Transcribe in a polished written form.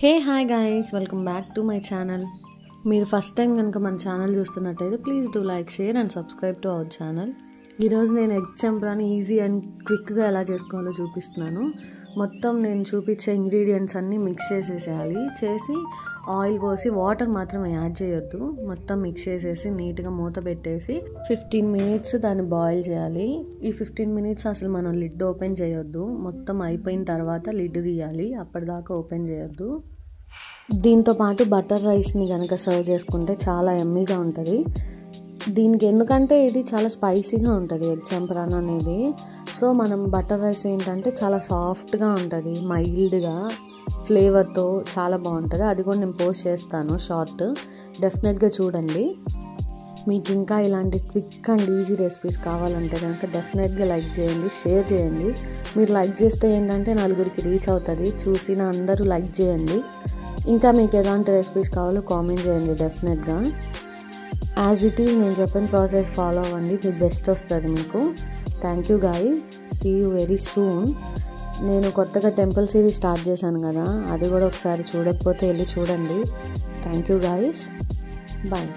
Hey hi guys, welcome back to my channel. మీరు first time కనుక మన channel చూస్తున్నట్టయితే please do like, share and subscribe to our channel. ఈరోజు నేను egg చంప్రాని easy and క్విక్గా ఎలా చేసుకోవాలో చూపిస్తున్నాను. మొత్తం నేను చూపించే ఇంగ్రీడియంట్స్ అన్నీ మిక్స్ చేసేసేయాలి. చేసి ఆయిల్ పోసి వాటర్ మాత్రం యాడ్ చేయొద్దు. మొత్తం మిక్స్ చేసేసి నీట్గా మూత పెట్టేసి 15 మినిట్స్ దాన్ని బాయిల్ చేయాలి. ఈ 15 మినిట్స్ అసలు మనం లిడ్ ఓపెన్ చేయొద్దు. మొత్తం అయిపోయిన తర్వాత లిడ్ తీయాలి, అప్పటిదాకా ఓపెన్ చేయొద్దు. దీంతో పాటు బటర్ రైస్ని కనుక సర్వ్ చేసుకుంటే చాలా యమ్మీగా ఉంటుంది. దీనికి ఎందుకంటే ఇది చాలా స్పైసీగా ఉంటుంది ఎగ్ చంప్రాన్ అనేది. సో మనం బటర్ రైస్ ఏంటంటే చాలా సాఫ్ట్గా ఉంటుంది, మైల్డ్గా ఫ్లేవర్తో చాలా బాగుంటుంది. అది కూడా నేను పోస్ట్ చేస్తాను షార్ట్, డెఫినెట్గా చూడండి. మీకు ఇంకా ఇలాంటి క్విక్ అండ్ ఈజీ రెసిపీస్ కావాలంటే కనుక డెఫినెట్గా లైక్ చేయండి, షేర్ చేయండి. మీరు లైక్ చేస్తే ఏంటంటే నలుగురికి రీచ్ అవుతుంది. చూసిన అందరూ లైక్ చేయండి. ఇంకా మీకు ఎలాంటి రెసిపీస్ కావాలో కామెంట్ చేయండి డెఫినెట్గా. యాజ్ ఇట్ ఈజ్ నేను చెప్పిన ప్రాసెస్ ఫాలో అవ్వండి, ది బెస్ట్ వస్తుంది మీకు. Thank you guys, see you very soon. నేను కొత్తగా టెంపుల్ సిరీస్ స్టార్ట్ చేశాను కదా, అది కూడా ఒకసారి చూడకపోతే వెళ్ళి చూడండి. Thank you guys, bye.